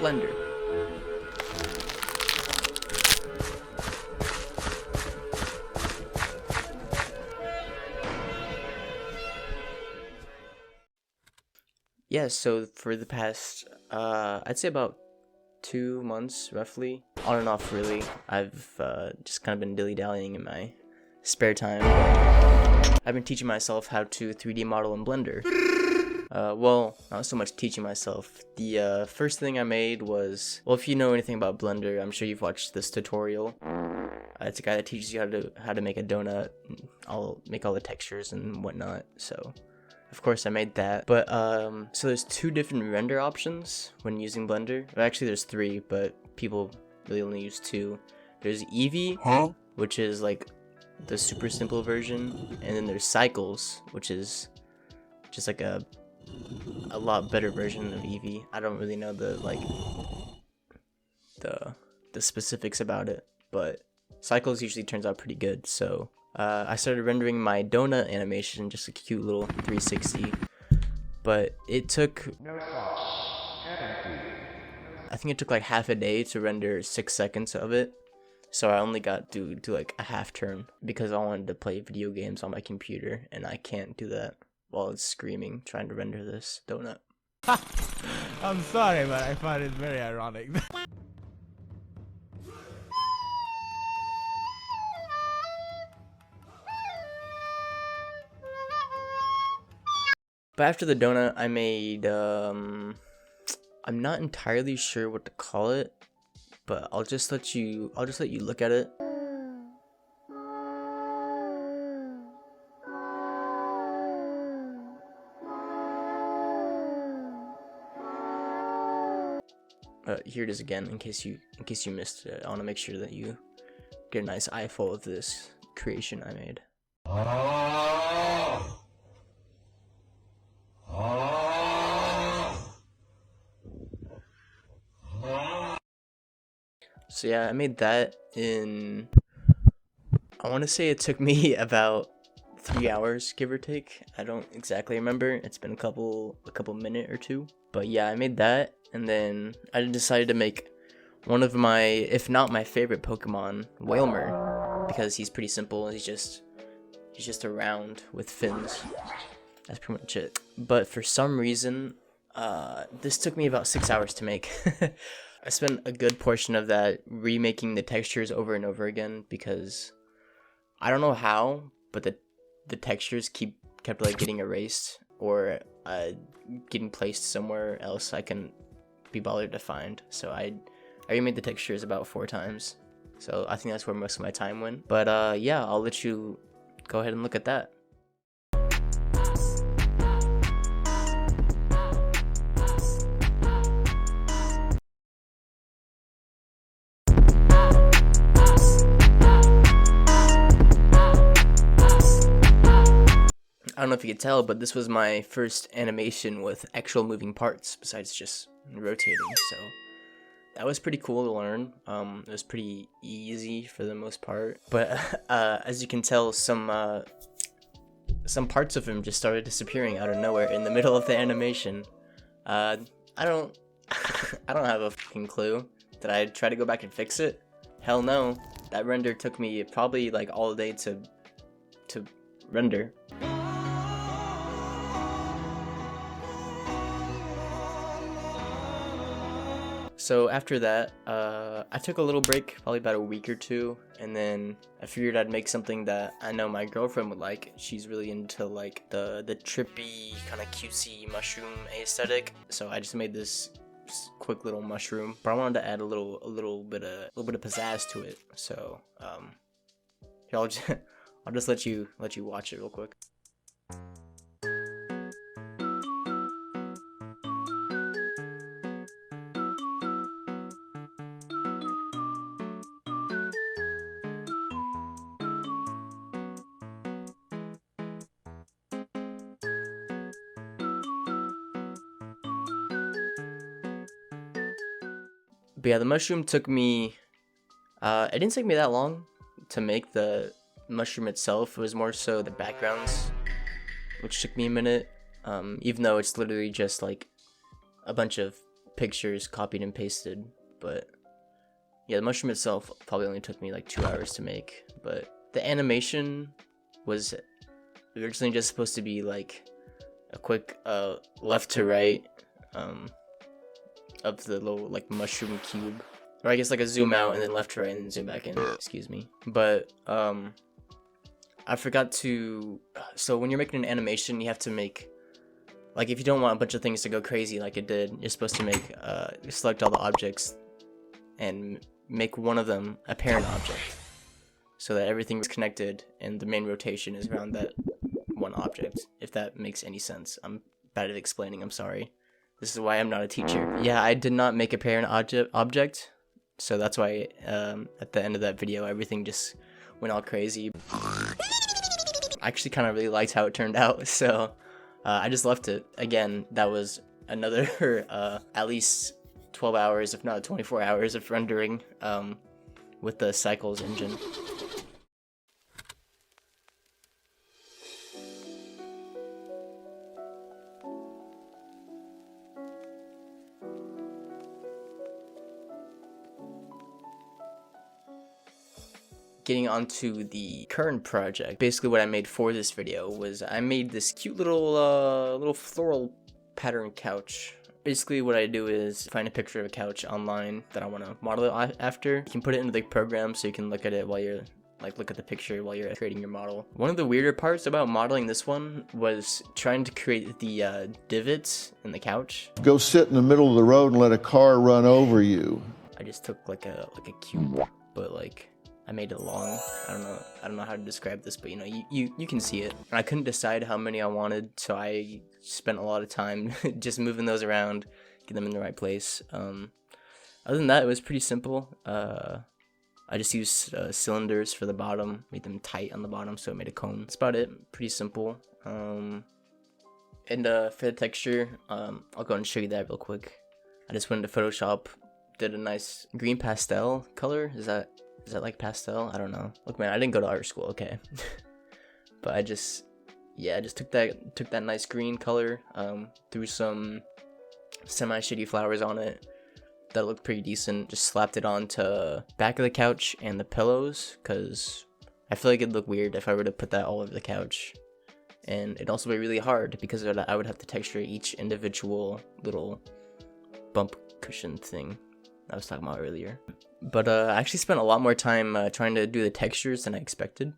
Blender. Yeah, so for the past, I'd say about 2 months, roughly, on and off, really, I've just kind of been dilly-dallying in my spare time. I've been teaching myself how to 3D model in Blender. Well, not so much teaching myself. The first thing I made was, well, if you know anything about Blender, I'm sure you've watched this tutorial. It's a guy that teaches you how to make a donut. I'll make all the textures and whatnot, so of course I made that. But so there's 2 different render options when using Blender. Well, actually there's 3, but people really only use 2. There's Eevee, which is like the super simple version, and then there's Cycles, which is just like a lot better version of Eevee. I don't really know the specifics about it, but Cycles usually turns out pretty good. So I started rendering my donut animation, just a cute little 360, but it took, I think it took like half a day to render 6 seconds of it. So I only got to do like a half turn because I wanted to play video games on my computer, and I can't do that while it's screaming trying to render this donut. I'm sorry, but I find it very ironic. But after the donut, I made, I'm not entirely sure what to call it, but I'll just let you look at it. Here it is again, in case you missed it. I want to make sure that you get a nice eyeful of this creation I made. So yeah, I made that in, I want to say it took me about 3 hours, give or take. I don't exactly remember. It's been a couple minute or 2. But yeah, I made that, and then I decided to make one of my, if not my favorite Pokemon, Wailmer, because he's pretty simple. He's just a round with fins. That's pretty much it. But for some reason, this took me about 6 hours to make. I spent a good portion of that remaking the textures over and over again, because I don't know how, but the textures kept like getting erased or getting placed somewhere else I couldn't be bothered to find. So I remade the textures about 4 times. So I think that's where most of my time went. But yeah, I'll let you go ahead and look at that. I don't know if you could tell, but this was my first animation with actual moving parts besides just rotating, so that was pretty cool to learn. It was pretty easy for the most part, but as you can tell, some parts of him just started disappearing out of nowhere in the middle of the animation. I don't I don't have a fucking clue. Did I try to go back and fix it? Hell no. That render took me probably like all day to render. So after that, I took a little break, probably about a week or 2, and then I figured I'd make something that I know my girlfriend would like. She's really into like the trippy kind of cutesy mushroom aesthetic. So I just made this quick little mushroom, but I wanted to add a little bit of pizzazz to it. So here, I'll just let you watch it real quick. But yeah, the mushroom took me, it didn't take me that long to make the mushroom itself. It was more so the backgrounds, which took me a minute, even though it's literally just like a bunch of pictures copied and pasted, but yeah, the mushroom itself probably only took me like 2 hours to make, but the animation was originally just supposed to be like a quick left to right of the little like mushroom cube, or I guess like a zoom out and then left to right and then zoom back in, excuse me. But I forgot to, so when you're making an animation, you have to make, like if you don't want a bunch of things to go crazy like it did, you're supposed to make select all the objects and make one of them a parent object, so that everything is connected and the main rotation is around that one object, if that makes any sense. I'm bad at explaining, I'm sorry. This is why I'm not a teacher. Yeah, I did not make a parent object, so that's why at the end of that video everything just went all crazy. I actually kind of really liked how it turned out, so I just left it. Again, that was another at least 12 hours, if not 24 hours of rendering with the Cycles engine. Getting onto the current project, basically what I made for this video was I made this cute little floral pattern couch. Basically what I do is find a picture of a couch online that I want to model it after. You can put it into the program so you can look at it while you're look at the picture while you're creating your model. One of the weirder parts about modeling this one was trying to create the divots in the couch. Go sit in the middle of the road and let a car run over you. I just took like a cube, but like I made it long. I don't know how to describe this, but you know, you can see it. And I couldn't decide how many I wanted, so I spent a lot of time just moving those around, get them in the right place. Other than that, it was pretty simple. I just used cylinders for the bottom, made them tight on the bottom, so it made a cone. That's about it. Pretty simple. And for the texture, I'll go ahead and show you that real quick. I just went into Photoshop, did a nice green pastel color. Is that like pastel? I don't know. Look, man, I didn't go to art school, okay. But I just took that nice green color, threw some semi-shitty flowers on it that looked pretty decent. Just slapped it onto back of the couch and the pillows, because I feel like it'd look weird if I were to put that all over the couch. And it'd also be really hard because I would have to texture each individual little bump cushion thing I was talking about earlier. But I actually spent a lot more time trying to do the textures than I expected,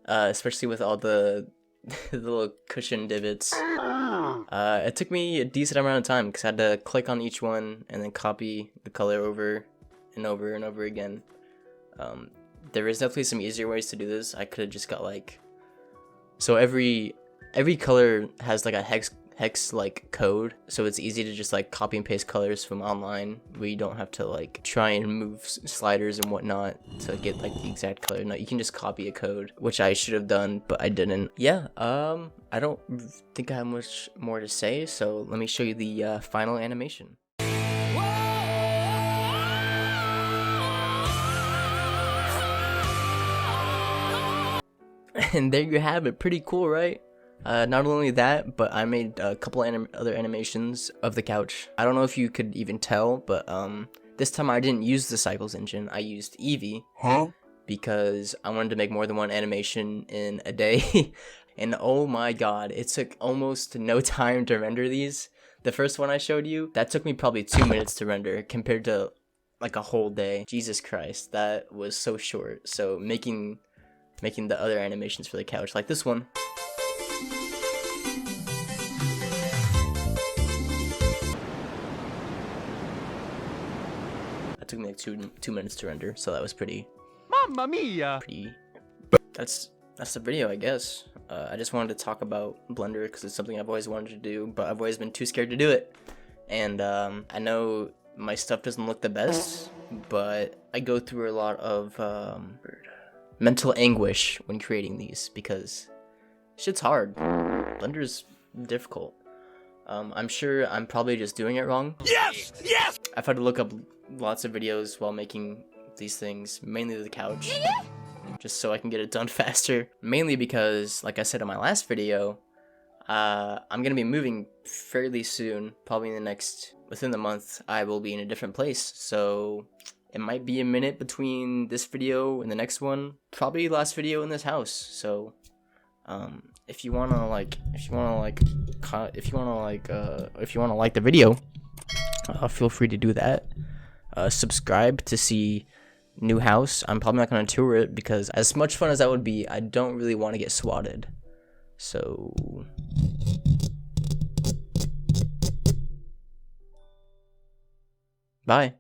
especially with all the little cushion divots. It took me a decent amount of time because I had to click on each one and then copy the color over and over and over again. There is definitely some easier ways to do this. I could have just got like, so every color has like a hex like code, so it's easy to just like copy and paste colors from online where you don't have to like try and move sliders and whatnot to get like the exact color. No, you can just copy a code, which I should have done, but I didn't. Yeah, I don't think I have much more to say, so let me show you the final animation. And there you have it. Pretty cool, right? Not only that, but I made a couple other animations of the couch. I don't know if you could even tell, but this time I didn't use the Cycles engine. I used Eevee. Huh? Because I wanted to make more than one animation in a day. And oh my god, it took almost no time to render these. The first one I showed you, that took me probably 2 minutes to render compared to like a whole day. Jesus Christ, that was so short. So making the other animations for the couch, like this one. That took me like two minutes to render, so that was pretty. Mamma mia! That's the video, I guess. I just wanted to talk about Blender because it's something I've always wanted to do, but I've always been too scared to do it. And I know my stuff doesn't look the best, but I go through a lot of mental anguish when creating these because shit's hard. Blender's difficult. I'm sure I'm probably just doing it wrong. Yes! Yes! I've had to look up lots of videos while making these things, mainly the couch, just so I can get it done faster. Mainly because, like I said in my last video, I'm gonna be moving fairly soon, probably within the month. I will be in a different place, so it might be a minute between this video and the next one. Probably last video in this house. So, if you wanna like the video, feel free to do that. Subscribe to see new house. I'm probably not gonna tour it because as much fun as that would be, I don't really want to get swatted. So bye.